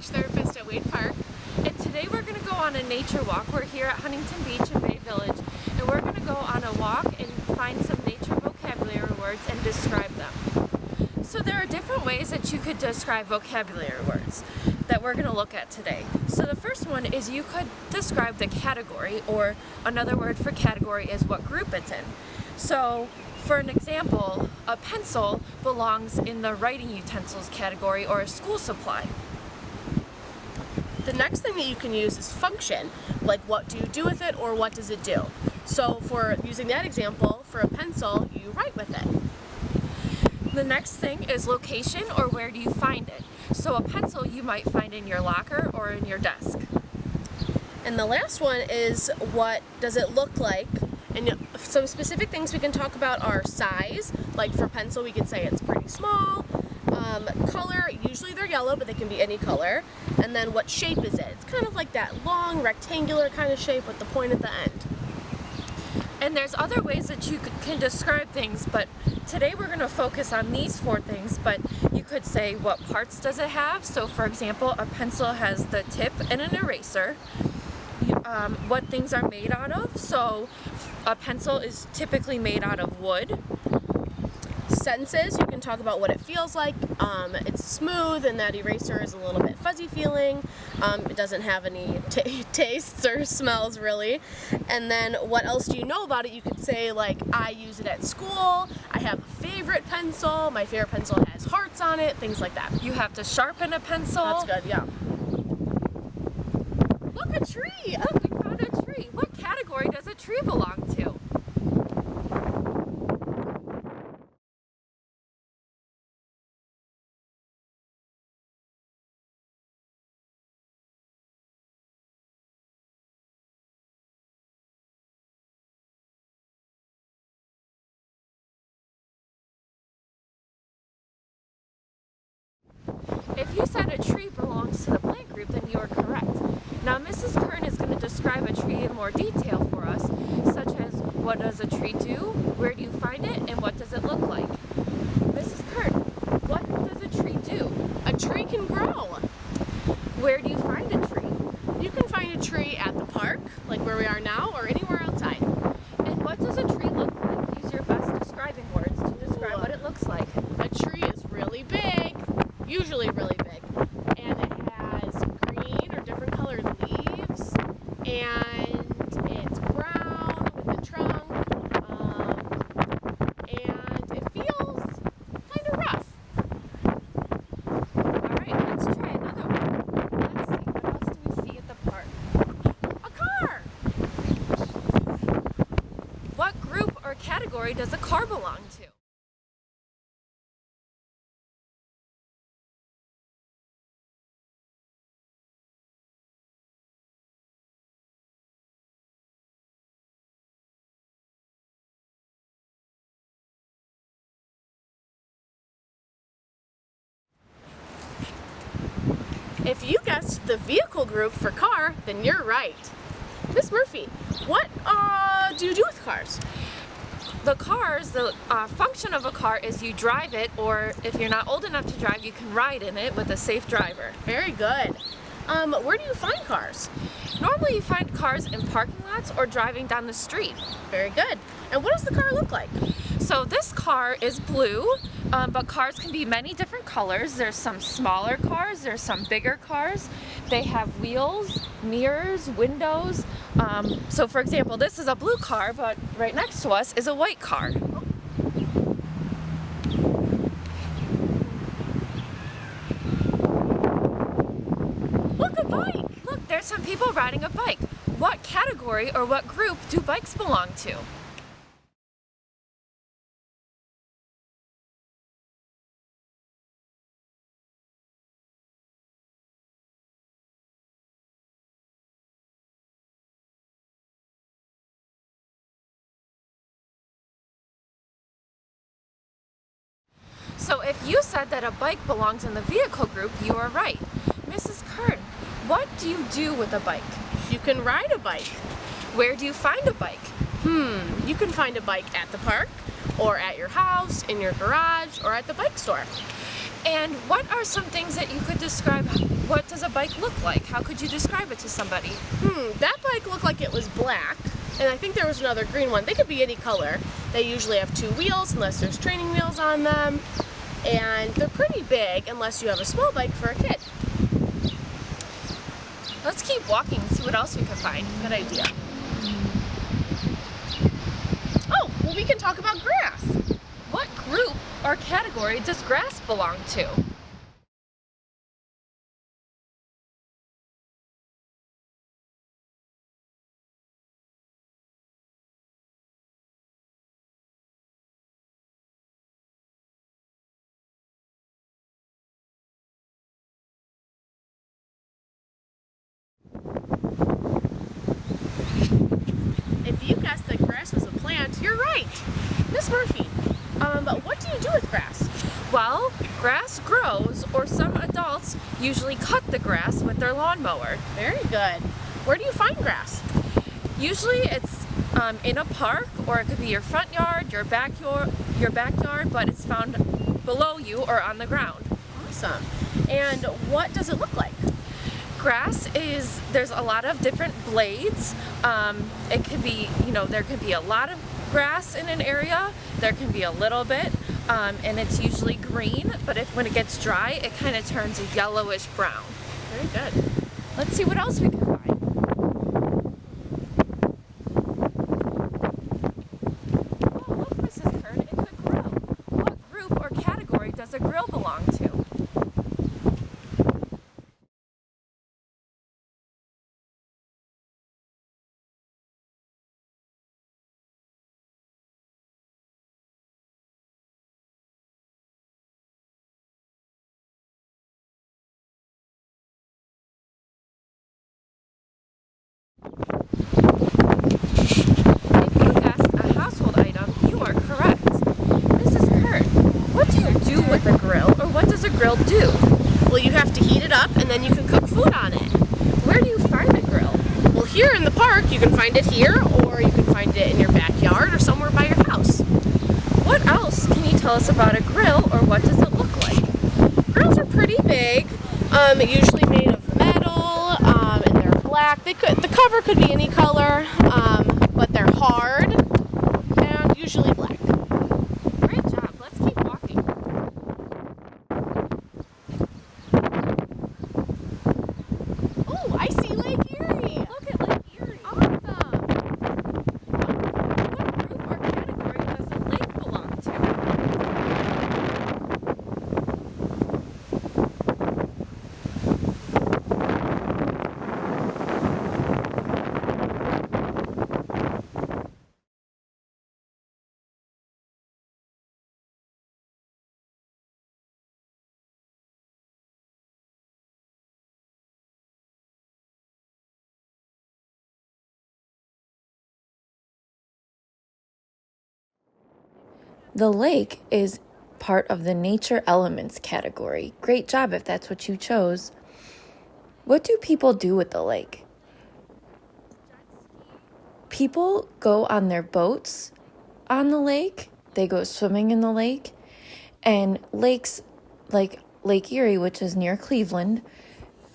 speech therapist at Wade Park. And today we're going to go on a nature walk. We're here at Huntington Beach in Bay Village, and we're going to go on a walk and find some nature vocabulary words and describe them. So there are different ways that you could describe vocabulary words that we're going to look at today. So the first one is you could describe the category, or another word for category is what group it's in. So for an example, a pencil belongs in the writing utensils category or a school supply. The next thing that you can use is function, like what do you do with it or what does it do. So for using that example, for a pencil, you write with it. The next thing is location, or where do you find it. So a pencil you might find in your locker or in your desk. And the last one is what does it look like. And some specific things we can talk about are size, like for pencil we could say it's pretty small. Color, usually they're yellow, but they can be any color. And then what shape is it? It's kind of like that long rectangular kind of shape with the point at the end. And there's other ways that you can describe things, but today we're going to focus on these 4 things. But you could say, what parts does it have? So for example, a pencil has the tip and an eraser. What things are made out of? So a pencil is typically made out of wood. Senses, you can talk about what it feels like. It's smooth, and that eraser is a little bit fuzzy feeling. It doesn't have any tastes or smells really. And then what else do you know about it? You could say, like, I use it at school, I have a favorite pencil, my favorite pencil has hearts on it, things like that. You have to sharpen a pencil. That's good, yeah. Look, a tree! Look, we found a tree. What category does a tree belong to? If you said a tree belongs to the plant group, then you are correct. Now Mrs. Kern is going to describe a tree in more detail for us, such as what does a tree do, where do you find it, and what does it look like. Mrs. Kern, what does a tree do? A tree can grow. Where do you find a tree? You can find a tree at the park, like where we are now, or anywhere outside. And what does a tree look like? Use your best describing words to describe what it looks like. A tree is really big, usually really big, and it has green or different colored leaves, and it's brown with the trunk, and it feels kind of rough. Alright, let's try another one. Let's see, what else do we see at the park? A car! What group or category does a car belong to? If you guessed the vehicle group for car, then you're right. Miss Murphy, what do you do with cars? The function of a car is you drive it, or if you're not old enough to drive, you can ride in it with a safe driver. Very good. Where do you find cars? Normally you find cars in parking lots or driving down the street. Very good. And what does the car look like? So this car is blue, but cars can be many different colors. There's some smaller cars, there's some bigger cars. They have wheels, mirrors, windows. So for example, this is a blue car, but right next to us is a white car. Look, a bike! Look, there's some people riding a bike. What category or what group do bikes belong to? So if you said that a bike belongs in the vehicle group, you are right. Mrs. Kern, what do you do with a bike? You can ride a bike. Where do you find a bike? You can find a bike at the park, or at your house, in your garage, or at the bike store. And what are some things that you could describe what does a bike look like? How could you describe it to somebody? That bike looked like it was black, and I think there was another green one. They could be any color. They usually have 2 wheels unless there's training wheels on them, and they're pretty big unless you have a small bike for a kid. Let's keep walking and see what else we can find. Good idea. Oh, well, we can talk about grass. What group or category does grass belong to? If you guessed that grass was a plant, you're right. Miss Murphy, but what do you do with grass? Well, grass grows, or some adults usually cut the grass with their lawnmower. Very good. Where do you find grass? Usually it's in a park, or it could be your front yard, your backyard, but it's found below you or on the ground. Awesome. And what does it look like? Grass there's a lot of different blades. It could be, there could be a lot of grass in an area, there can be a little bit, and it's usually green, but when it gets dry, it kind of turns a yellowish brown. Very good. Let's see what else we can find. Oh, look, Mrs. Kern, it's a grill. What group or category does a grill belong to? If you guessed a household item, you are correct. Mrs. Kern, what do you do with a grill, or what does a grill do? Well, you have to heat it up and then you can cook food on it. Where do you find a grill? Well, here in the park, you can find it here, or you can find it in your backyard or somewhere by your house. What else can you tell us about a grill, or what does it look like? Grills are pretty big, usually made of metal, and they're black. The cover could be any color, but they're hard and usually black. Great job. Let's keep walking. Oh, I see Lake Erie. Look at Lake Erie. Awesome. What group or category does a lake belong to? The lake is part of the nature elements category. Great job if that's what you chose. What do people do with the lake? People go on their boats on the lake. They go swimming in the lake. And lakes like Lake Erie, which is near Cleveland,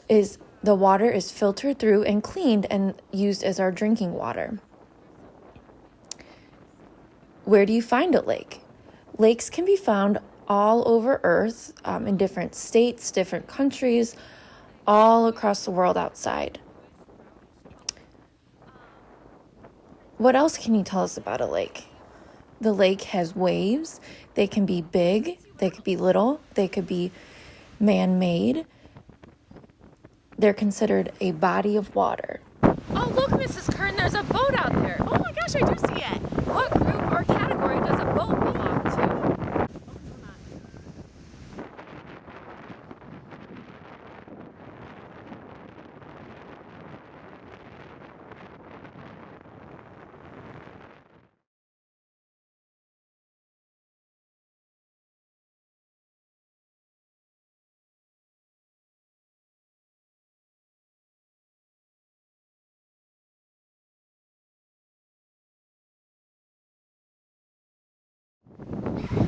the water is filtered through and cleaned and used as our drinking water. Where do you find a lake? Lakes can be found all over Earth, in different states, different countries, all across the world outside. What else can you tell us about a lake? The lake has waves. They can be big, they could be little, they could be man-made. They're considered a body of water. Oh, look, Mrs. Kern, there's a boat out there. Oh my gosh, I do see it. What group or category does a boat belong to?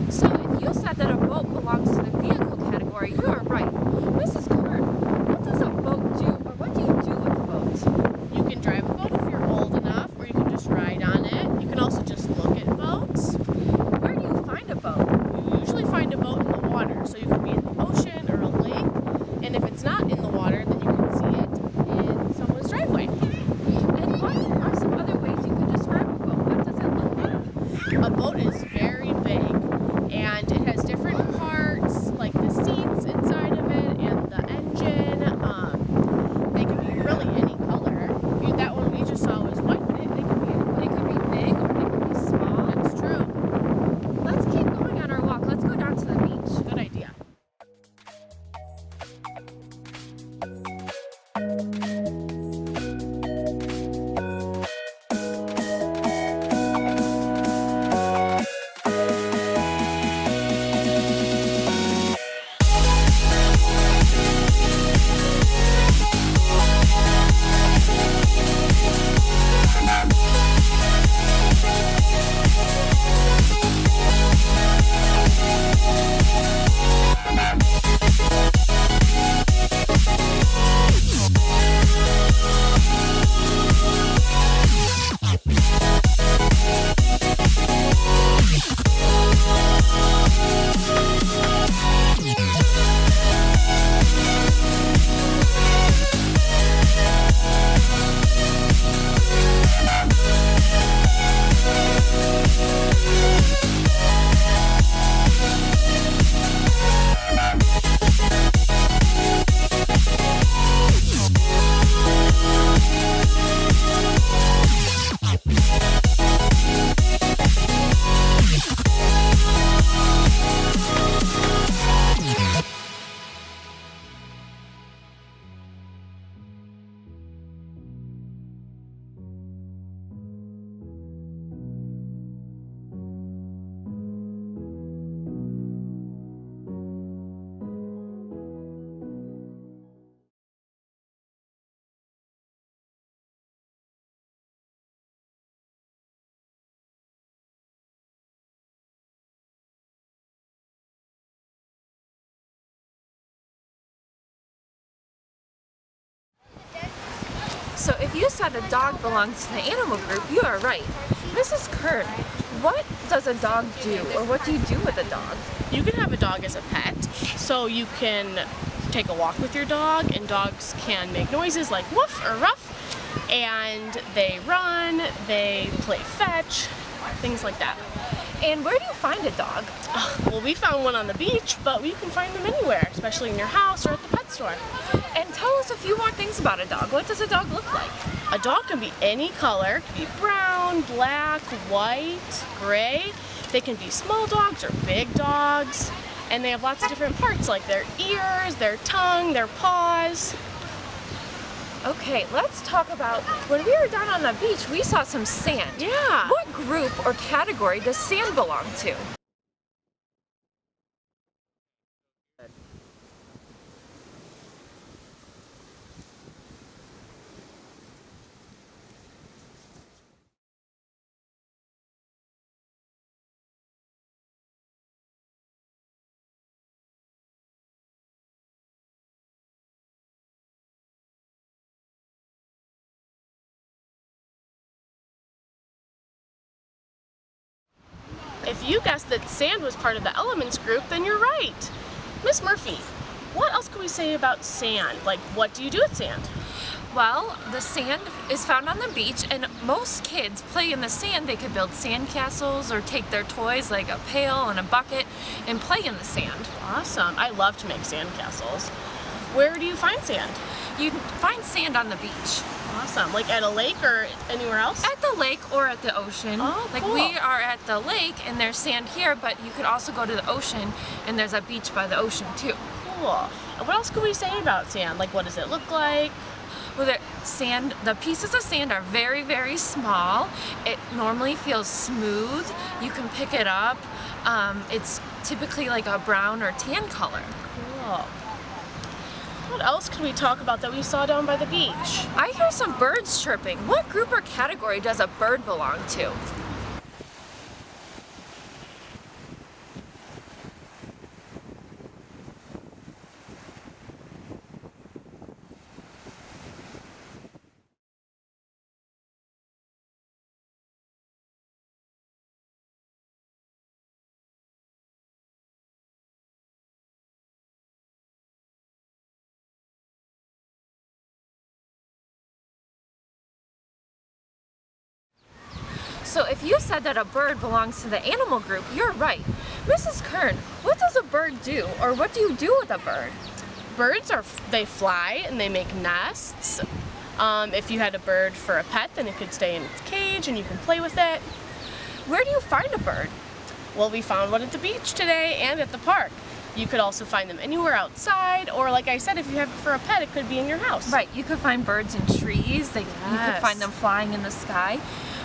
So if you said that a boat belongs to the vehicle category, you are right. Mrs. Kern, what does a So if you said a dog belongs to the animal group, you are right. Mrs. Kern, what does a dog do, or what do you do with a dog? You can have a dog as a pet, so you can take a walk with your dog, and dogs can make noises like woof or ruff, and they run, they play fetch, things like that. And where do you find a dog? Well, we found one on the beach, but you can find them anywhere, especially in your house or at the pet store. And tell us a few more things about a dog. What does a dog look like? A dog can be any color. It can be brown, black, white, gray. They can be small dogs or big dogs. And they have lots of different parts, like their ears, their tongue, their paws. Okay, let's talk about, when we were down on the beach, we saw some sand. Yeah. What group or category does sand belong to? If you guessed that sand was part of the elements group, then you're right. Miss Murphy, what else can we say about sand? Like, what do you do with sand? Well, the sand is found on the beach, and most kids play in the sand. They could build sand castles or take their toys like a pail and a bucket and play in the sand. Awesome. I love to make sand castles. Where do you find sand? You find sand on the beach. Awesome. Like at a lake or anywhere else? At the lake or at the ocean. Oh, like cool. we are at the lake and there's sand here, but you could also go to the ocean and there's a beach by the ocean too. Cool. And what else can we say about sand? Like, what does it look like? Well, the pieces of sand are very, very small. It normally feels smooth. You can pick it up. It's typically like a brown or tan color. Cool. What else can we talk about that we saw down by the beach? I hear some birds chirping. What group or category does a bird belong to? So if you said that a bird belongs to the animal group, you're right. Mrs. Kern, what does a bird do, or what do you do with a bird? Birds they fly and they make nests. If you had a bird for a pet, then it could stay in its cage and you can play with it. Where do you find a bird? Well, we found one at the beach today and at the park. You could also find them anywhere outside, or like I said, if you have it for a pet, it could be in your house. Right, you could find birds in trees, you could find them flying in the sky.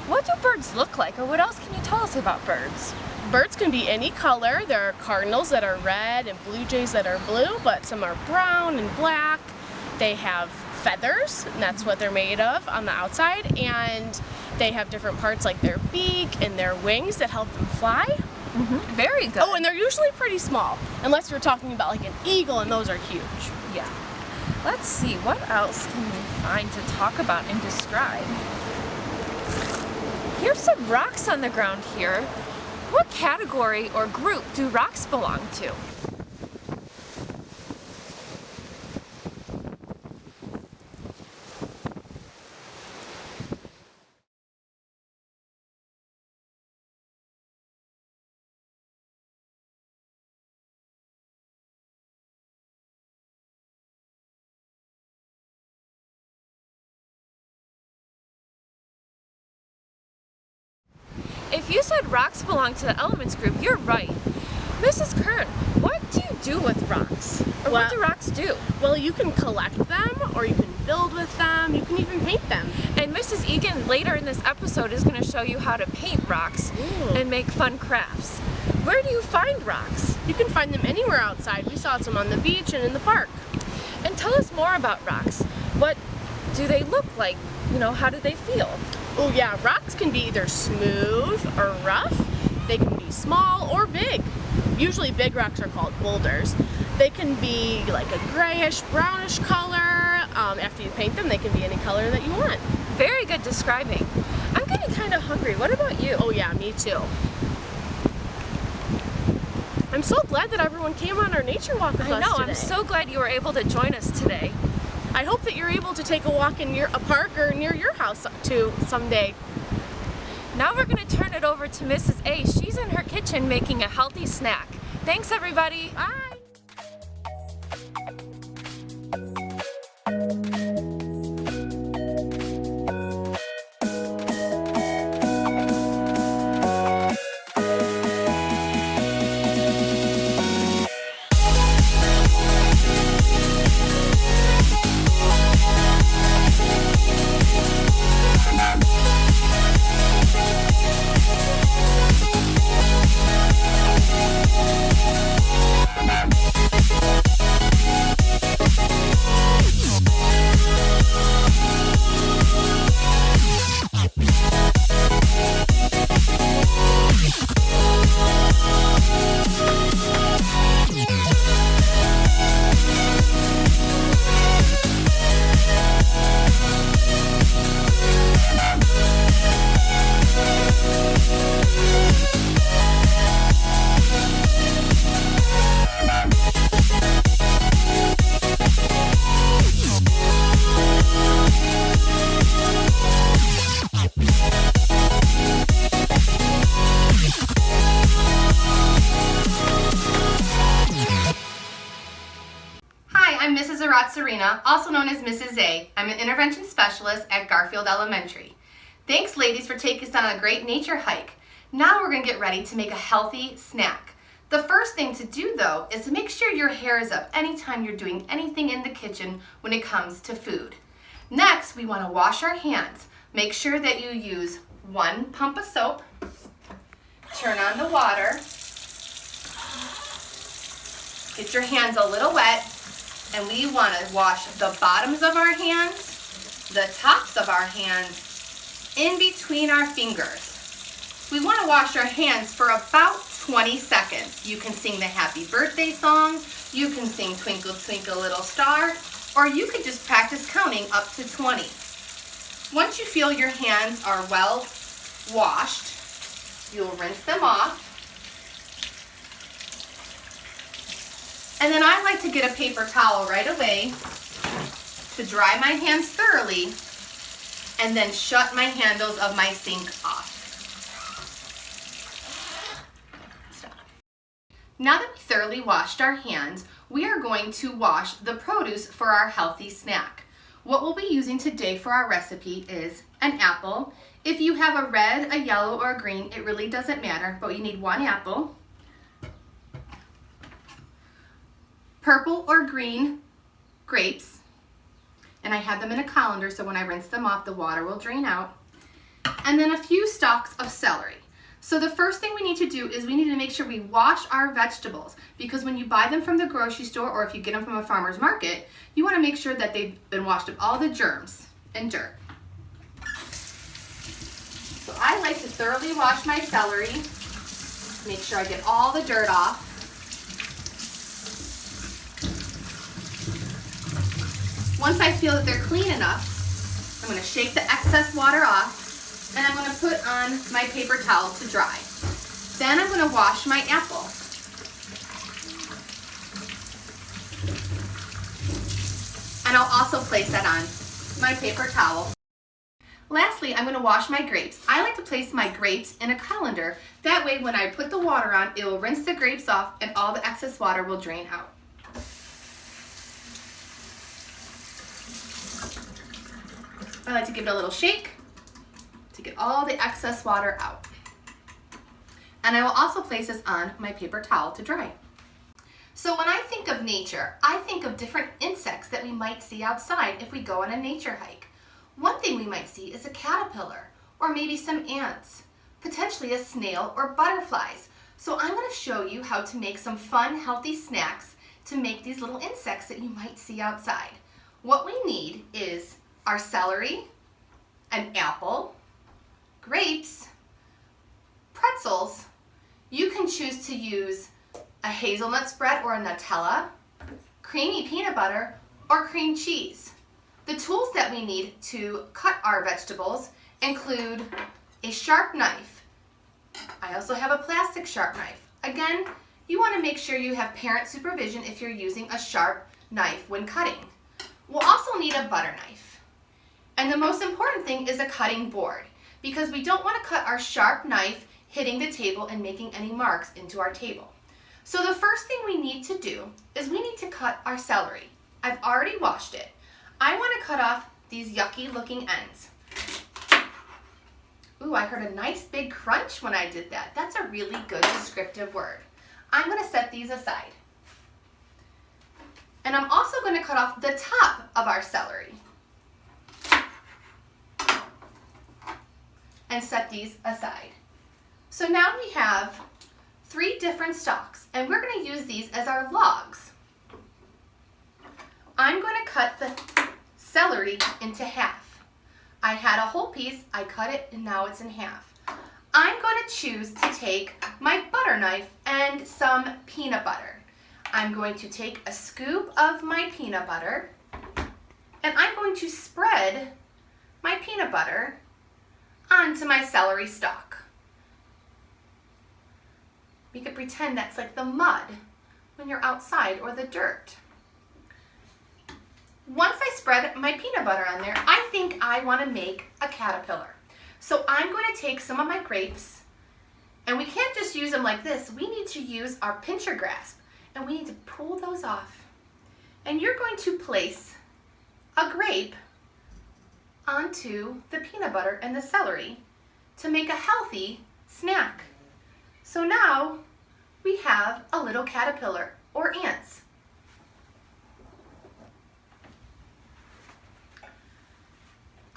What do birds look like, or what else can you tell us about birds? Birds can be any color. There are cardinals that are red and blue jays that are blue, but some are brown and black. They have feathers, and that's what they're made of on the outside, and they have different parts like their beak and their wings that help them fly. Very good. Oh, and they're usually pretty small, unless you're talking about like an eagle, and those are huge. Yeah. Let's see, what else can we find to talk about and describe? Here's some rocks on the ground here. What category or group do rocks belong to? If you said rocks belong to the elements group, you're right. Mrs. Kern, what do you do with rocks? Or what do rocks do? Well, you can collect them, or you can build with them, you can even paint them. And Mrs. Egan later in this episode is going to show you how to paint rocks and make fun crafts. Where do you find rocks? You can find them anywhere outside. We saw some on the beach and in the park. And tell us more about rocks. What do they look like? You know, how do they feel? Oh yeah, rocks can be either smooth or rough. They can be small or big. Usually big rocks are called boulders. They can be like a grayish, brownish color. After you paint them, they can be any color that you want. Very good describing. I'm getting kind of hungry. What about you? Oh yeah, me too. I'm so glad that everyone came on our nature walk with us today. I know, I'm so glad you were able to join us today. I hope that you're able to take a walk in a park or near your house too someday. Now we're going to turn it over to Mrs. A. She's in her kitchen making a healthy snack. Thanks, everybody. Bye. Serena, also known as Mrs. A. I'm an intervention specialist at Garfield Elementary. Thanks, ladies, for taking us on a great nature hike. Now we're going to get ready to make a healthy snack. The first thing to do, though, is to make sure your hair is up anytime you're doing anything in the kitchen when it comes to food. Next, we want to wash our hands. Make sure that you use 1 pump of soap. Turn on the water. Get your hands a little wet. And we want to wash the bottoms of our hands, the tops of our hands, in between our fingers. We want to wash our hands for about 20 seconds. You can sing the happy birthday song, you can sing Twinkle Twinkle Little Star, or you could just practice counting up to 20. Once you feel your hands are well washed, you'll rinse them off. And then I like to get a paper towel right away to dry my hands thoroughly and then shut my handles of my sink off. Stop. Now that we thoroughly washed our hands, we are going to wash the produce for our healthy snack. What we'll be using today for our recipe is an apple. If you have a red, a yellow, or a green, it really doesn't matter, but you need 1 apple. purple or green grapes, and I had them in a colander so when I rinse them off, the water will drain out. And then a few stalks of celery. So the first thing we need to do is we need to make sure we wash our vegetables, because when you buy them from the grocery store or if you get them from a farmer's market, you want to make sure that they've been washed of all the germs and dirt. So I like to thoroughly wash my celery, make sure I get all the dirt off. Once I feel that they're clean enough, I'm going to shake the excess water off, and I'm going to put on my paper towel to dry. Then I'm going to wash my apple. And I'll also place that on my paper towel. Lastly, I'm going to wash my grapes. I like to place my grapes in a colander. That way when I put the water on, it will rinse the grapes off and all the excess water will drain out. I like to give it a little shake to get all the excess water out. And I will also place this on my paper towel to dry. So when I think of nature, I think of different insects that we might see outside if we go on a nature hike. One thing we might see is a caterpillar, or maybe some ants, potentially a snail or butterflies. So I'm going to show you how to make some fun, healthy snacks to make these little insects that you might see outside. What we need is our celery, an apple, grapes, pretzels. You can choose to use a hazelnut spread or a Nutella, creamy peanut butter, or cream cheese. The tools that we need to cut our vegetables include a sharp knife. I also have a plastic sharp knife. Again, you want to make sure you have parent supervision if you're using a sharp knife when cutting. We'll also need a butter knife. And the most important thing is a cutting board, because we don't want to cut our sharp knife hitting the table and making any marks into our table. So the first thing we need to do is we need to cut our celery. I've already washed it. I want to cut off these yucky looking ends. Ooh, I heard a nice big crunch when I did that. That's a really good descriptive word. I'm going to set these aside. And I'm also going to cut off the top of our celery. And set these aside. So now we have 3 different stalks, and we're going to use these as our logs. I'm going to cut the celery into half. I had a whole piece, I cut it, and now it's in half. I'm going to choose to take my butter knife and some peanut butter. I'm going to take a scoop of my peanut butter, and I'm going to spread my peanut butter onto my celery stalk. We could pretend that's like the mud when you're outside or the dirt. Once I spread my peanut butter on there, I think I want to make a caterpillar. So I'm going to take some of my grapes, and we can't just use them like this. We need to use our pincher grasp, and we need to pull those off. And you're going to place a grape onto the peanut butter and the celery to make a healthy snack. So now we have a little caterpillar or ants.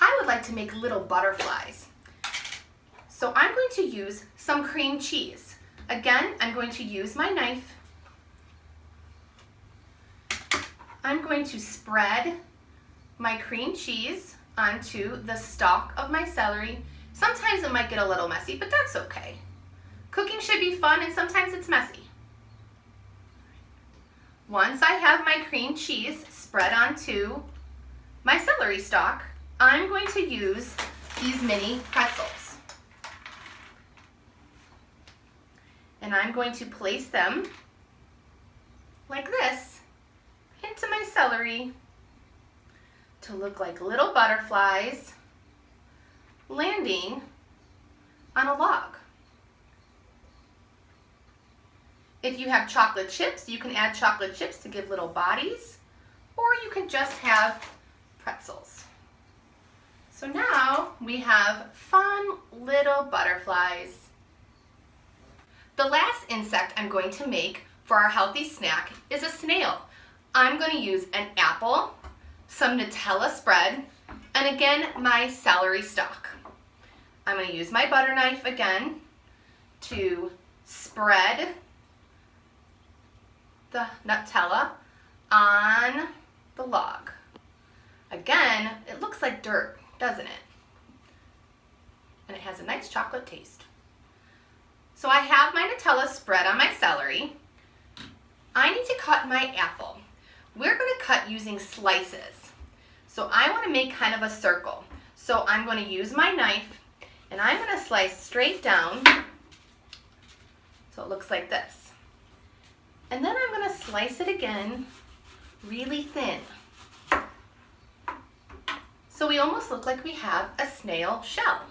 I would like to make little butterflies. So I'm going to use some cream cheese. Again, I'm going to use my knife. I'm going to spread my cream cheese onto the stalk of my celery. Sometimes it might get a little messy, but that's okay. Cooking should be fun, and sometimes it's messy. Once I have my cream cheese spread onto my celery stalk, I'm going to use these mini pretzels. And I'm going to place them like this into my celery to look like little butterflies landing on a log. If you have chocolate chips, you can add chocolate chips to give little bodies, or you can just have pretzels. So now we have fun little butterflies. The last insect I'm going to make for our healthy snack is a snail. I'm going to use an apple, some Nutella spread, and again, my celery stalk. I'm going to use my butter knife again to spread the Nutella on the log. Again, it looks like dirt, doesn't it? And it has a nice chocolate taste. So I have my Nutella spread on my celery. I need to cut my apple. We're going to cut using slices. So I want to make kind of a circle. So I'm going to use my knife and I'm going to slice straight down so it looks like this. And then I'm going to slice it again really thin. So we almost look like we have a snail shell.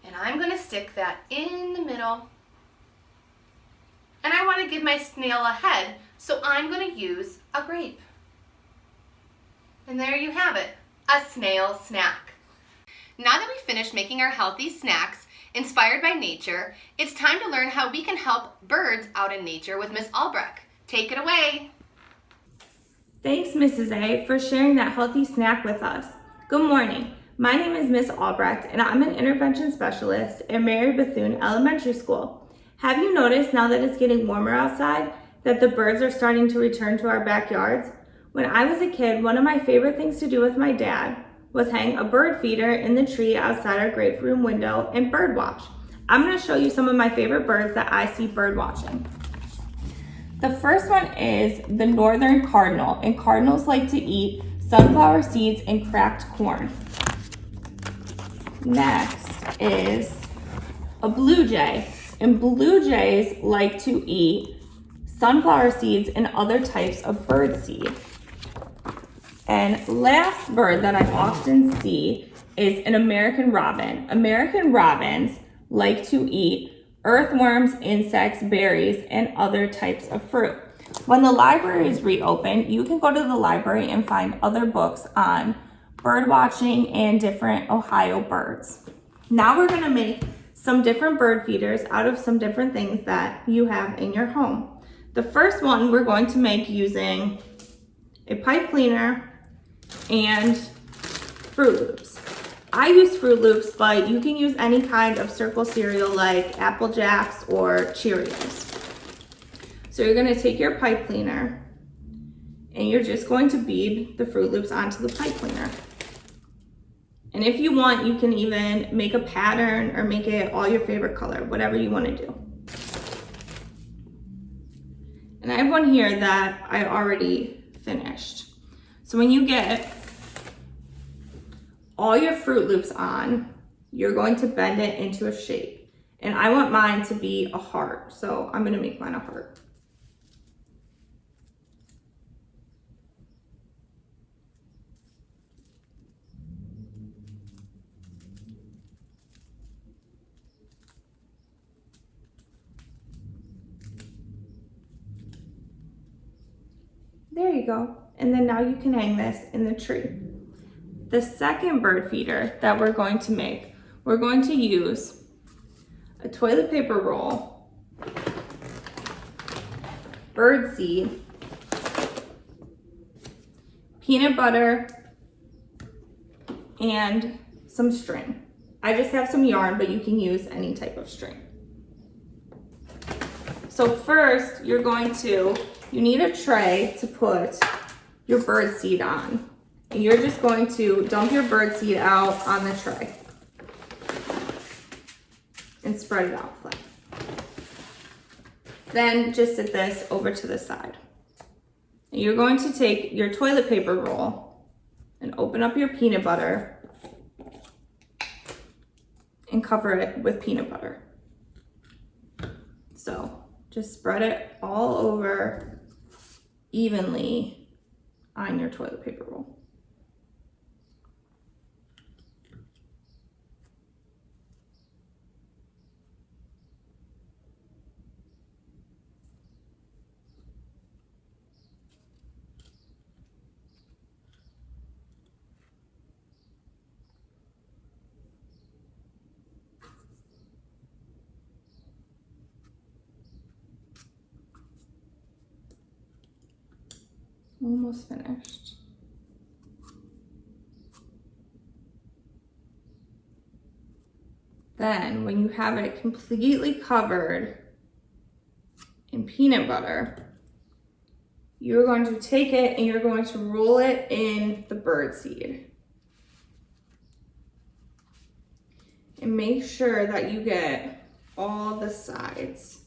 And I'm going to stick that in the middle. And I want to give my snail a head, so I'm going to use a grape. And there you have it, a snail snack. Now that we've finished making our healthy snacks inspired by nature, it's time to learn how we can help birds out in nature with Miss Albrecht. Take it away. Thanks, Mrs. A, for sharing that healthy snack with us. Good morning. My name is Miss Albrecht, and I'm an intervention specialist at Mary Bethune Elementary School. Have you noticed now that it's getting warmer outside that the birds are starting to return to our backyards? When I was a kid, one of my favorite things to do with my dad was hang a bird feeder in the tree outside our great room window and bird watch. I'm going to show you some of my favorite birds that I see bird watching. The first one is the northern cardinal, and cardinals like to eat sunflower seeds and cracked corn. Next is a blue jay, and blue jays like to eat sunflower seeds and other types of bird seed. And last bird that I often see is an American robin. American robins like to eat earthworms, insects, berries, and other types of fruit. When the libraries reopen, you can go to the library and find other books on bird watching and different Ohio birds. Now we're going to make some different bird feeders out of some different things that you have in your home. The first one we're going to make using a pipe cleaner and Fruit Loops. I use Fruit Loops, but you can use any kind of circle cereal like Apple Jacks or Cheerios. So you're going to take your pipe cleaner and you're just going to bead the Fruit Loops onto the pipe cleaner. And if you want, you can even make a pattern or make it all your favorite color, whatever you want to do. And I have one here that I already finished. So when you get all your Fruit Loops on, you're going to bend it into a shape. And I want mine to be a heart, so I'm going to make mine a heart. There you go. And then now you can hang this in the tree. The second bird feeder that we're going to make, we're going to use a toilet paper roll, bird seed, peanut butter, and some string. I just have some yarn, but you can use any type of string. So first, you need a tray to put your bird seed on. And you're just going to dump your bird seed out on the tray and spread it out flat. Then just set this over to the side. And you're going to take your toilet paper roll and open up your peanut butter and cover it with peanut butter. So just spread it all over evenly on your toilet paper roll. Almost finished. Then when you have it completely covered in peanut butter, you're going to take it and you're going to roll it in the birdseed. And make sure that you get all the sides.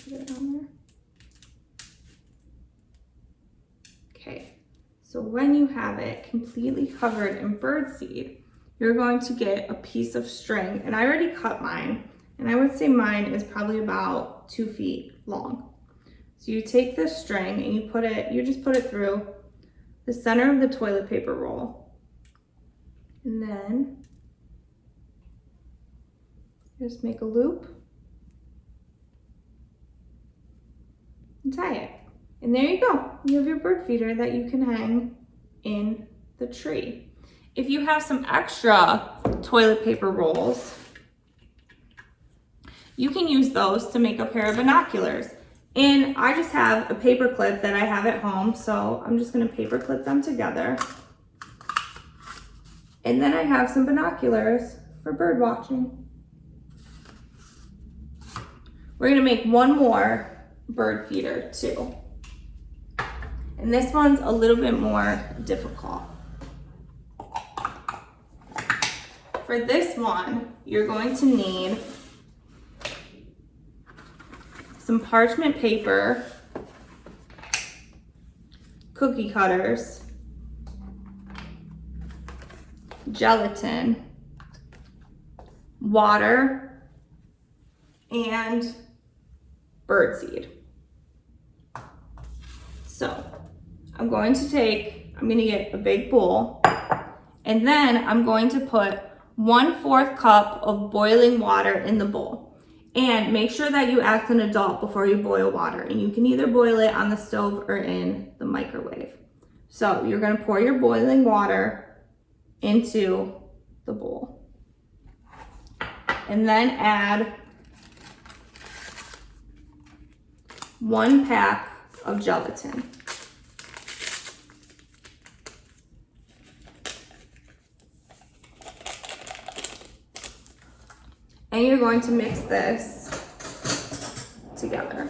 Put it on there. Okay, so when you have it completely covered in birdseed, you're going to get a piece of string, and I already cut mine, and I would say mine is probably about 2 feet long. So you take this string and you just put it through the center of the toilet paper roll, and then just make a loop and tie it. And there you go. You have your bird feeder that you can hang in the tree. If you have some extra toilet paper rolls, you can use those to make a pair of binoculars. And I just have a paper clip that I have at home, so I'm just gonna paper clip them together. And then I have some binoculars for bird watching. We're gonna make one more bird feeder too. And this one's a little bit more difficult. For this one, you're going to need some parchment paper, cookie cutters, gelatin, water, and birdseed. So I'm going to get a big bowl, and then I'm going to put 1/4 cup of boiling water in the bowl. And make sure that you ask an adult before you boil water, and you can either boil it on the stove or in the microwave. So you're gonna pour your boiling water into the bowl. And then add 1 pack of gelatin. And you're going to mix this together.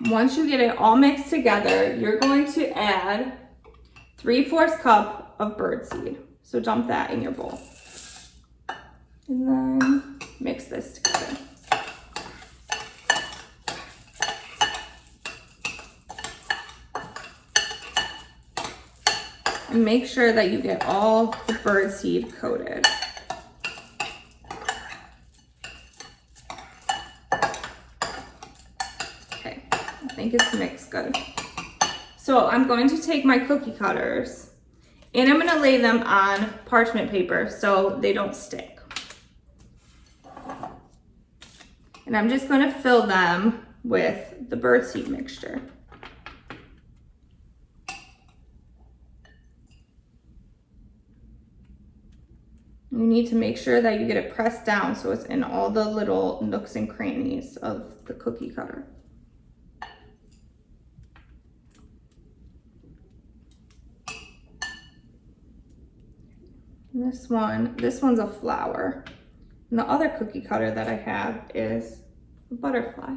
Once you get it all mixed together, you're going to add 3/4 cup of birdseed. So dump that in your bowl. And then mix this together. And make sure that you get all the birdseed coated. Okay, I think it's mixed good. So I'm going to take my cookie cutters and I'm gonna lay them on parchment paper so they don't stick. And I'm just gonna fill them with the birdseed mixture. You need to make sure that you get it pressed down so it's in all the little nooks and crannies of the cookie cutter. And this one's a flower. And the other cookie cutter that I have is a butterfly.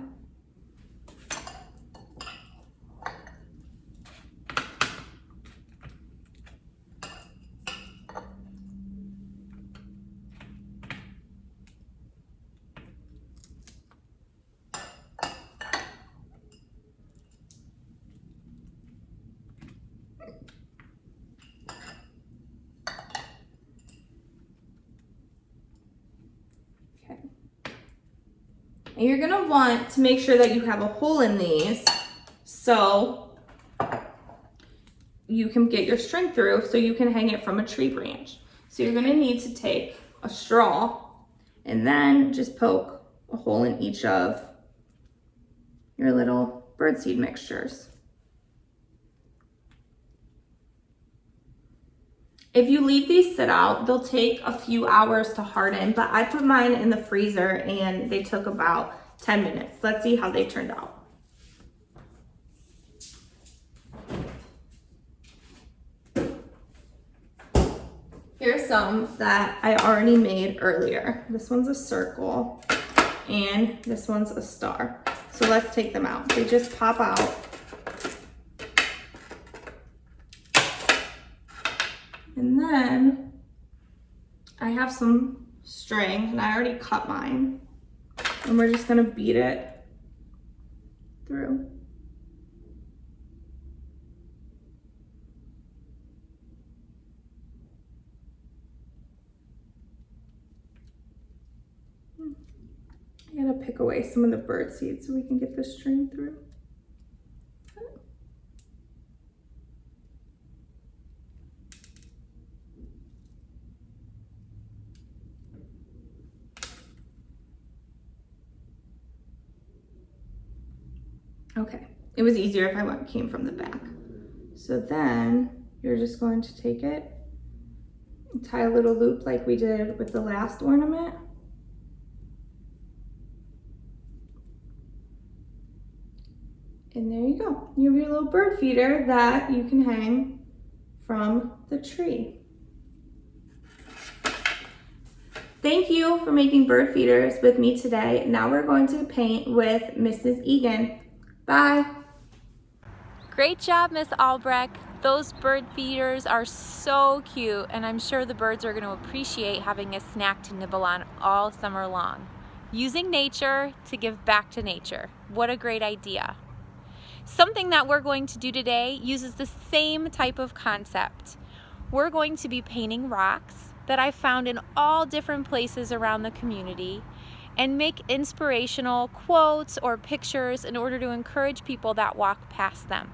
And you're gonna want to make sure that you have a hole in these so you can get your string through so you can hang it from a tree branch. So you're gonna need to take a straw and then just poke a hole in each of your little birdseed mixtures. If you leave these sit out, they'll take a few hours to harden, but I put mine in the freezer and they took about 10 minutes. Let's see how they turned out. Here's some that I already made earlier. This one's a circle and this one's a star. So let's take them out. They just pop out. And then I have some string and I already cut mine. And we're just gonna beat it through. I gotta pick away some of the bird seeds so we can get the string through. Okay, it was easier if I came from the back. So then you're just going to take it, tie a little loop like we did with the last ornament. And there you go. You have your little bird feeder that you can hang from the tree. Thank you for making bird feeders with me today. Now we're going to paint with Mrs. Egan. Bye. Great job, Miss Albrecht. Those bird feeders are so cute, and I'm sure the birds are going to appreciate having a snack to nibble on all summer long. Using nature to give back to nature. What a great idea. Something that we're going to do today uses the same type of concept. We're going to be painting rocks that I found in all different places around the community and make inspirational quotes or pictures in order to encourage people that walk past them.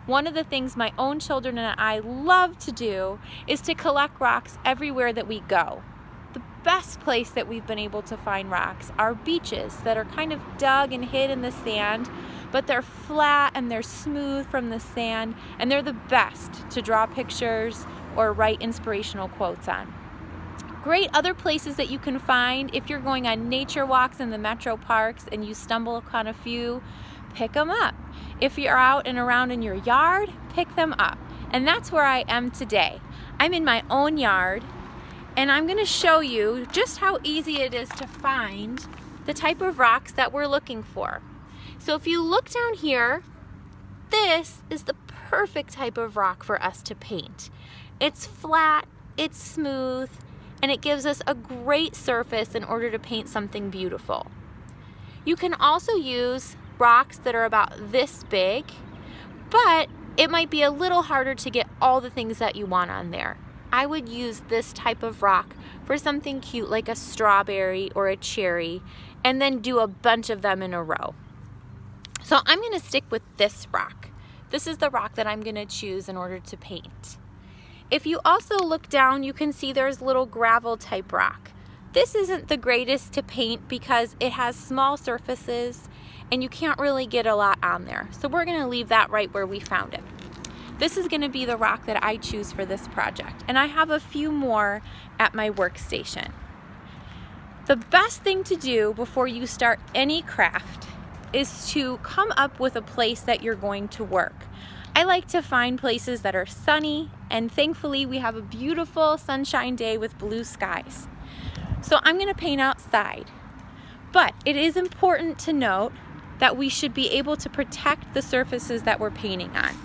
One of the things my own children and I love to do is to collect rocks everywhere that we go. The best place that we've been able to find rocks are beaches that are kind of dug and hid in the sand, but they're flat and they're smooth from the sand, and they're the best to draw pictures or write inspirational quotes on. Great other places that you can find if you're going on nature walks in the metro parks and you stumble upon a few, pick them up. If you're out and around in your yard, pick them up. And that's where I am today. I'm in my own yard, and I'm going to show you just how easy it is to find the type of rocks that we're looking for. So if you look down here, this is the perfect type of rock for us to paint. It's flat, it's smooth, and it gives us a great surface in order to paint something beautiful. You can also use rocks that are about this big, but it might be a little harder to get all the things that you want on there. I would use this type of rock for something cute like a strawberry or a cherry, and then do a bunch of them in a row. So I'm going to stick with this rock. This is the rock that I'm going to choose in order to paint. If you also look down, you can see there's little gravel type rock. This isn't the greatest to paint because it has small surfaces and you can't really get a lot on there. So we're going to leave that right where we found it. This is going to be the rock that I choose for this project, and I have a few more at my workstation. The best thing to do before you start any craft is to come up with a place that you're going to work. I like to find places that are sunny, and thankfully we have a beautiful sunshine day with blue skies. So I'm going to paint outside. But it is important to note that we should be able to protect the surfaces that we're painting on.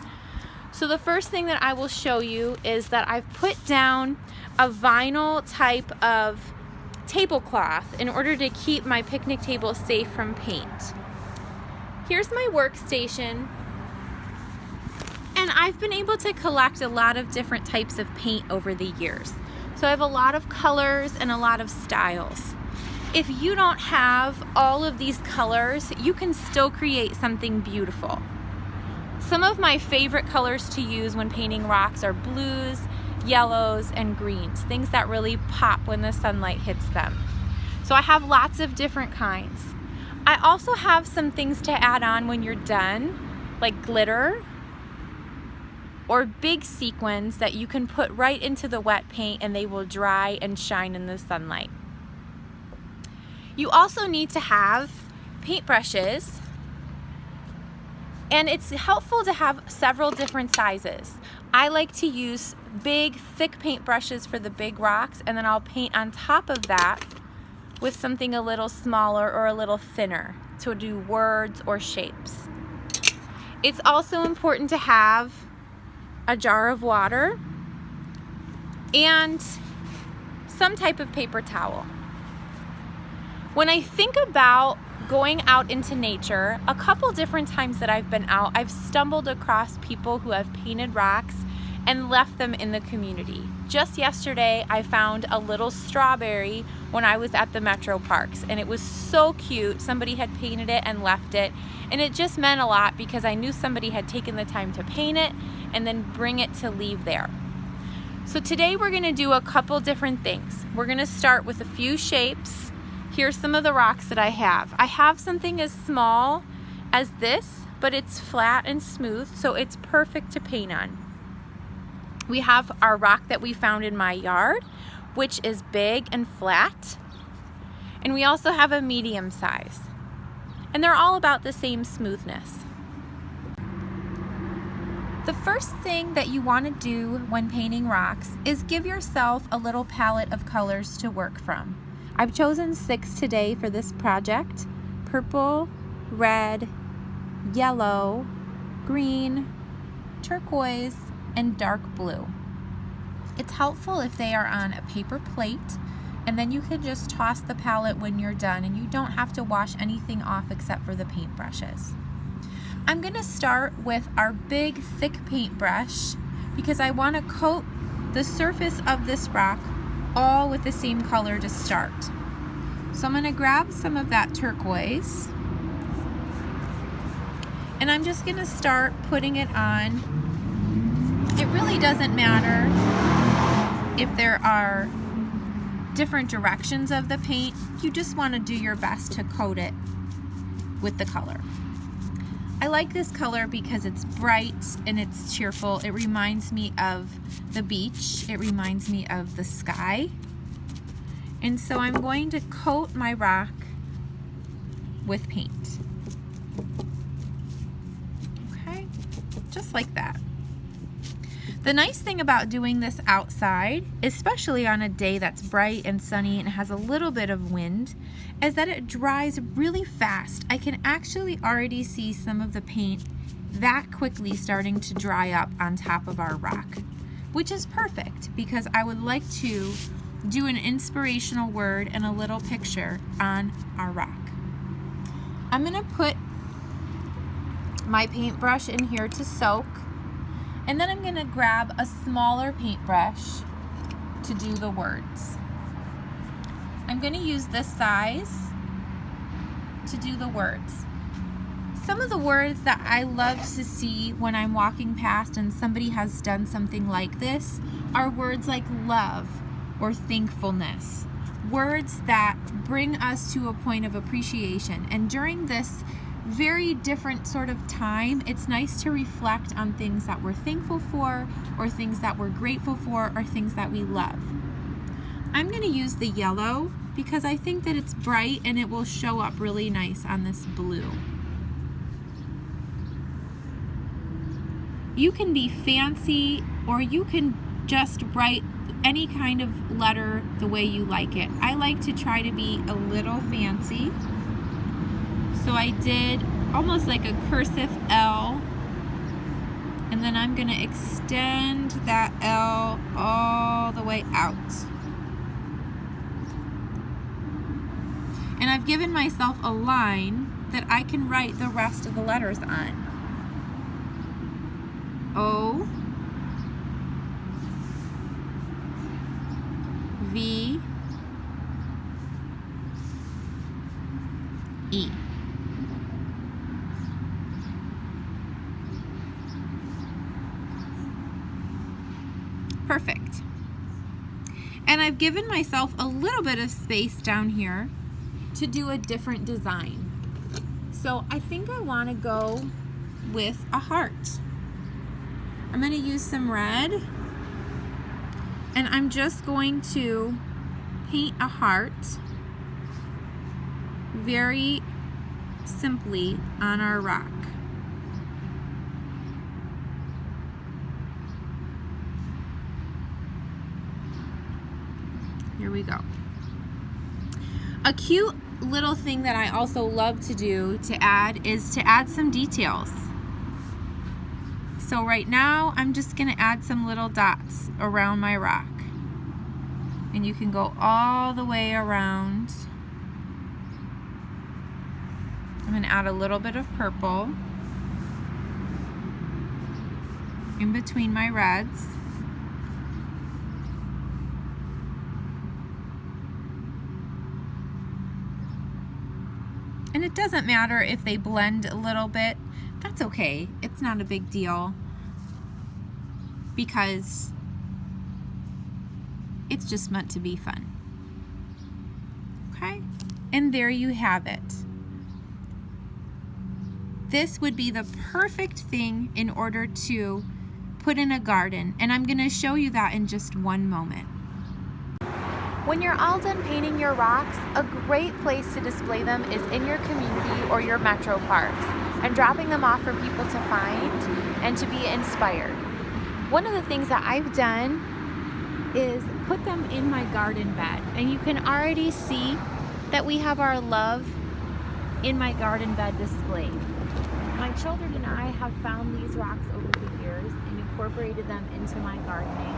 So the first thing that I will show you is that I've put down a vinyl type of tablecloth in order to keep my picnic table safe from paint. Here's my workstation, and I've been able to collect a lot of different types of paint over the years. So I have a lot of colors and a lot of styles. If you don't have all of these colors, you can still create something beautiful. Some of my favorite colors to use when painting rocks are blues, yellows, and greens, things that really pop when the sunlight hits them. So I have lots of different kinds. I also have some things to add on when you're done, like glitter or big sequins that you can put right into the wet paint and they will dry and shine in the sunlight. You also need to have paintbrushes, and it's helpful to have several different sizes. I like to use big, thick paintbrushes for the big rocks, and then I'll paint on top of that with something a little smaller or a little thinner to do words or shapes. It's also important to have a jar of water and some type of paper towel. When I think about going out into nature, a couple different times that I've been out, I've stumbled across people who have painted rocks and left them in the community. Just yesterday, I found a little strawberry when I was at the Metro Parks, and it was so cute. Somebody had painted it and left it, and it just meant a lot because I knew somebody had taken the time to paint it and then bring it to leave there. So today we're gonna do a couple different things. We're gonna start with a few shapes. Here's some of the rocks that I have. I have something as small as this, but it's flat and smooth, so it's perfect to paint on. We have our rock that we found in my yard, which is big and flat. And we also have a medium size. And they're all about the same smoothness. The first thing that you want to do when painting rocks is give yourself a little palette of colors to work from. I've chosen 6 today for this project: purple, red, yellow, green, turquoise, and dark blue. It's helpful if they are on a paper plate, and then you can just toss the palette when you're done and you don't have to wash anything off except for the paintbrushes. I'm going to start with our big thick paintbrush because I want to coat the surface of this rock all with the same color to start. So I'm going to grab some of that turquoise and I'm just going to start putting it on. It really doesn't matter if there are different directions of the paint. You just want to do your best to coat it with the color. I like this color because it's bright and it's cheerful. It reminds me of the beach. It reminds me of the sky. And so I'm going to coat my rock with paint. Okay, just like that. The nice thing about doing this outside, especially on a day that's bright and sunny and has a little bit of wind, is that it dries really fast. I can actually already see some of the paint that quickly starting to dry up on top of our rock, which is perfect because I would like to do an inspirational word and a little picture on our rock. I'm gonna put my paintbrush in here to soak, and then I'm gonna grab a smaller paintbrush to do the words. I'm going to use this size to do the words. Some of the words that I love to see when I'm walking past and somebody has done something like this are words like love or thankfulness. Words that bring us to a point of appreciation. And during this very different sort of time, it's nice to reflect on things that we're thankful for, or things that we're grateful for, or things that we love. I'm going to use the yellow because I think that it's bright and it will show up really nice on this blue. You can be fancy, or you can just write any kind of letter the way you like it. I like to try to be a little fancy. So I did almost like a cursive L, and then I'm going to extend that L all the way out. And I've given myself a line that I can write the rest of the letters on. O, V, E. Perfect. And I've given myself a little bit of space down here to do a different design. So I think I want to go with a heart. I'm going to use some red, and I'm just going to paint a heart very simply on our rock. Here we go. A cute little thing that I also love to do to add is to add some details. So right now I'm just going to add some little dots around my rock. And you can go all the way around. I'm going to add a little bit of purple in between my reds. And it doesn't matter if they blend a little bit. That's okay. It's not a big deal because it's just meant to be fun. Okay? And there you have it. This would be the perfect thing in order to put in a garden, and I'm going to show you that in just one moment. When you're all done painting your rocks, a great place to display them is in your community or your metro parks, and dropping them off for people to find and to be inspired. One of the things that I've done is put them in my garden bed, and you can already see that we have our love in my garden bed displayed. My children and I have found these rocks over the years and incorporated them into my gardening.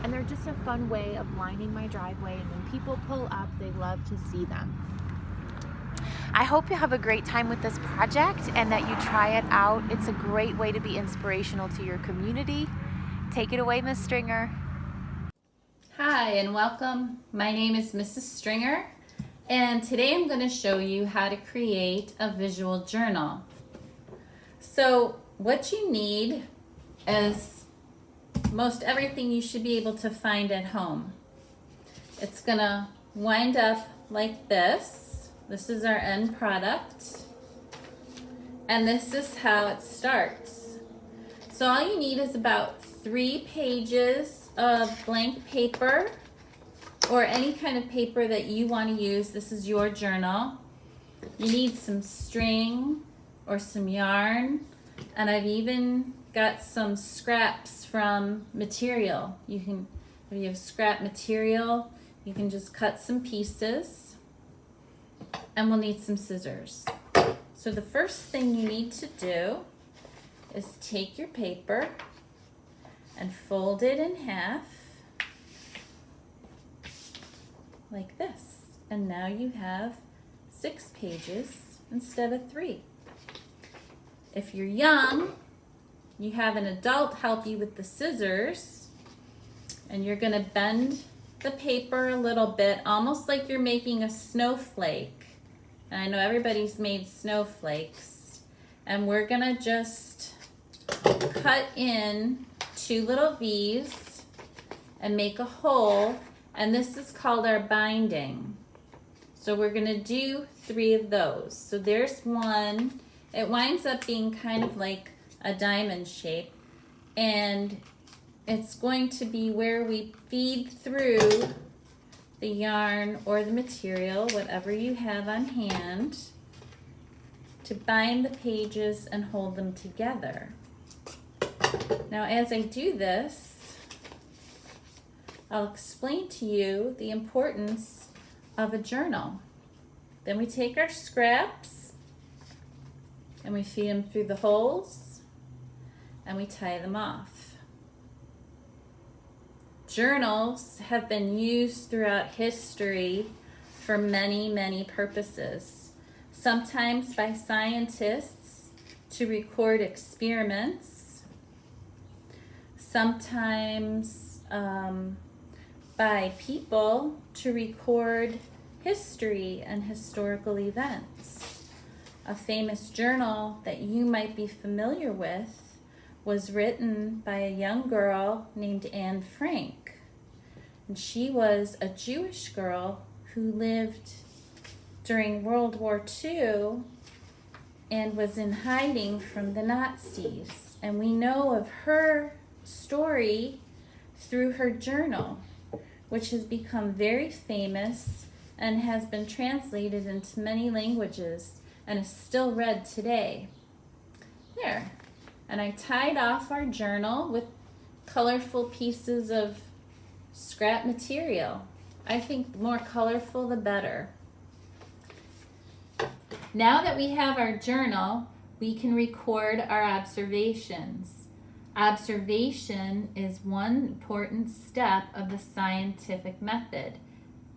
And they're just a fun way of lining my driveway, and when people pull up, they love to see them. I hope you have a great time with this project and that you try it out. It's a great way to be inspirational to your community. Take it away, Ms. Stringer. Hi and welcome. My name is Mrs. Stringer, and today I'm going to show you how to create a visual journal. So what you need is most everything you should be able to find at home. It's gonna wind up like this. This is our end product. And this is how it starts. So all you need is about 3 pages of blank paper or any kind of paper that you want to use. This is your journal. You need some string or some yarn, and I've even got some scraps from material. You can, if you have scrap material, you can just cut some pieces, and we'll need some scissors. So the first thing you need to do is take your paper and fold it in half like this. And now you have 6 pages instead of 3. If you're young, you have an adult help you with the scissors, and you're gonna bend the paper a little bit, almost like you're making a snowflake. And I know everybody's made snowflakes. And we're gonna just cut in 2 little V's and make a hole, and this is called our binding. So we're gonna do 3 of those. So there's one. It winds up being kind of like a diamond shape, and it's going to be where we feed through the yarn or the material, whatever you have on hand, to bind the pages and hold them together. Now as I do this, I'll explain to you the importance of a journal. Then we take our scraps and we feed them through the holes, and we tie them off. Journals have been used throughout history for many, many purposes. Sometimes by scientists to record experiments, sometimes by people to record history and historical events. A famous journal that you might be familiar with was written by a young girl named Anne Frank. And she was a Jewish girl who lived during World War II and was in hiding from the Nazis. And we know of her story through her journal, which has become very famous and has been translated into many languages and is still read today. There. And I tied off our journal with colorful pieces of scrap material. I think the more colorful, the better. Now that we have our journal, we can record our observations. Observation is one important step of the scientific method.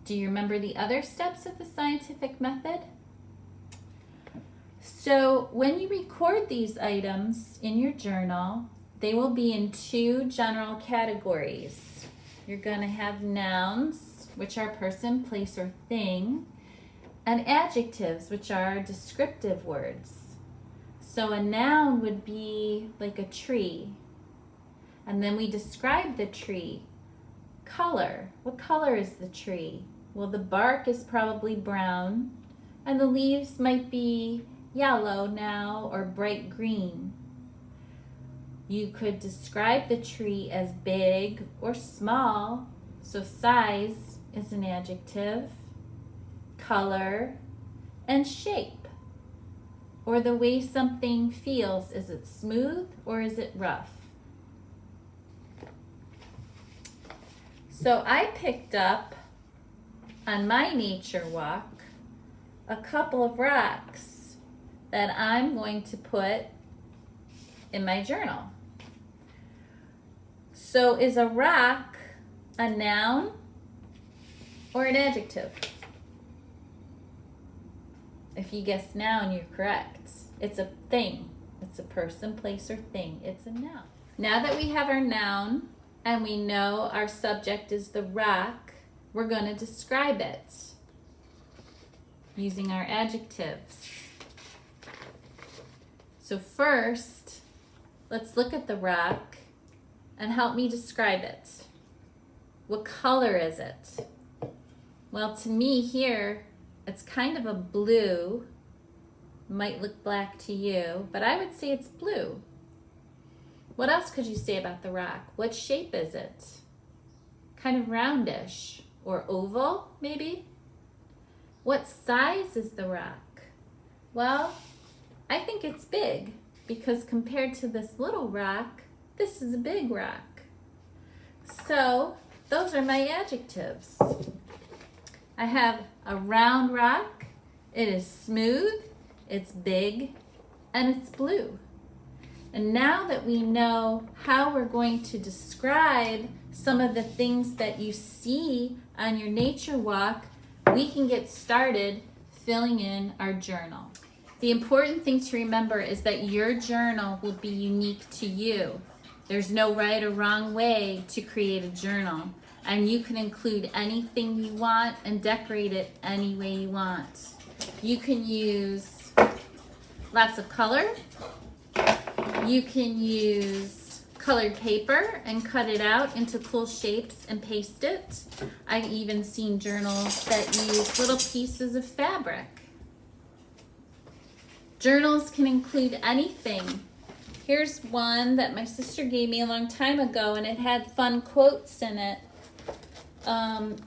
Do you remember the other steps of the scientific method? So when you record these items in your journal, they will be in two general categories. You're going to have nouns, which are person, place, or thing, and adjectives, which are descriptive words. So a noun would be like a tree. And then we describe the tree. Color. What color is the tree? Well, the bark is probably brown, and the leaves might be yellow now or bright green. You could describe the tree as big or small. So size is an adjective. Color and shape, or the way something feels. Is it smooth or is it rough? So I picked up on my nature walk a couple of rocks that I'm going to put in my journal. So is a rock a noun or an adjective? If you guess noun, you're correct. It's a thing. It's a person, place, or thing. It's a noun. Now that we have our noun and we know our subject is the rock, we're going to describe it using our adjectives. So first, let's look at the rock and help me describe it. What color is it? Well, to me here, it's kind of a blue. Might look black to you, but I would say it's blue. What else could you say about the rock? What shape is it? Kind of roundish or oval, maybe? What size is the rock? Well, I think it's big because compared to this little rock, this is a big rock. So those are my adjectives. I have a round rock, it is smooth, it's big, and it's blue. And now that we know how we're going to describe some of the things that you see on your nature walk, we can get started filling in our journal. The important thing to remember is that your journal will be unique to you. There's no right or wrong way to create a journal. And you can include anything you want and decorate it any way you want. You can use lots of color. You can use colored paper and cut it out into cool shapes and paste it. I've even seen journals that use little pieces of fabric. Journals can include anything. Here's one that my sister gave me a long time ago, and it had fun quotes in it.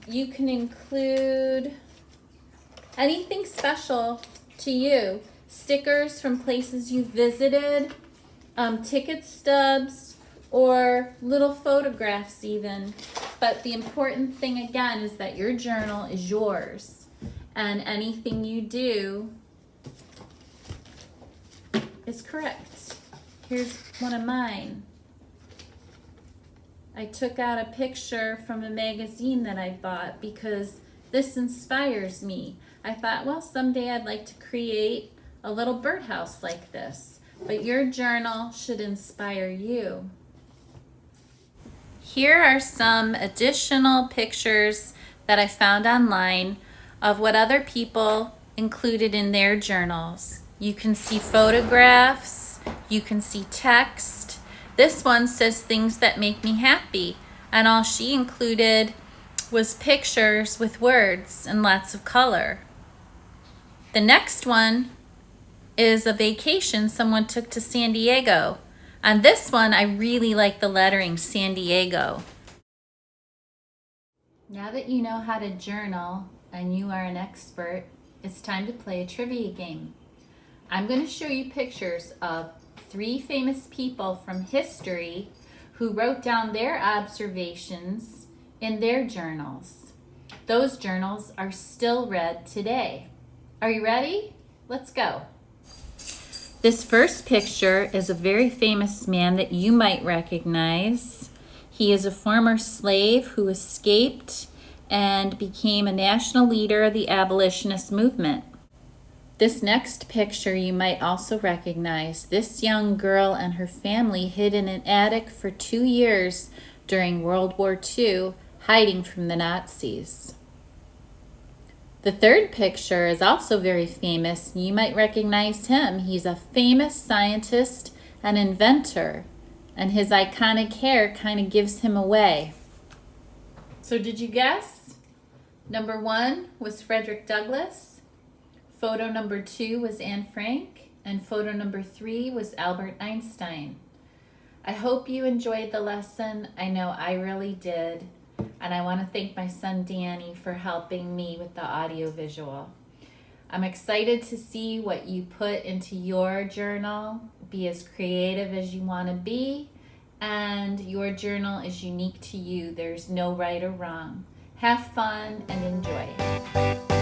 You can include anything special to you. Stickers from places you visited, ticket stubs, or little photographs even. But the important thing again is that your journal is yours, and anything you do is correct. Here's one of mine. I took out a picture from a magazine that I bought because this inspires me. I thought, well, someday I'd like to create a little birdhouse like this. But your journal should inspire you. Here are some additional pictures that I found online of what other people included in their journals. You can see photographs, you can see text. This one says things that make me happy, and all she included was pictures with words and lots of color. The next one is a vacation someone took to San Diego. On this one, I really like the lettering San Diego. Now that you know how to journal and you are an expert, it's time to play a trivia game. I'm going to show you pictures of 3 famous people from history who wrote down their observations in their journals. Those journals are still read today. Are you ready? Let's go. This first picture is a very famous man that you might recognize. He is a former slave who escaped and became a national leader of the abolitionist movement. This next picture you might also recognize. This young girl and her family hid in an attic for 2 years during World War II, hiding from the Nazis. The third picture is also very famous. You might recognize him. He's a famous scientist and inventor, and his iconic hair kind of gives him away. So did you guess? Number 1 was Frederick Douglass. Photo number 2 was Anne Frank, and photo number 3 was Albert Einstein. I hope you enjoyed the lesson. I know I really did. And I want to thank my son Danny for helping me with the audio visual. I'm excited to see what you put into your journal. Be as creative as you want to be, and your journal is unique to you. There's no right or wrong. Have fun and enjoy.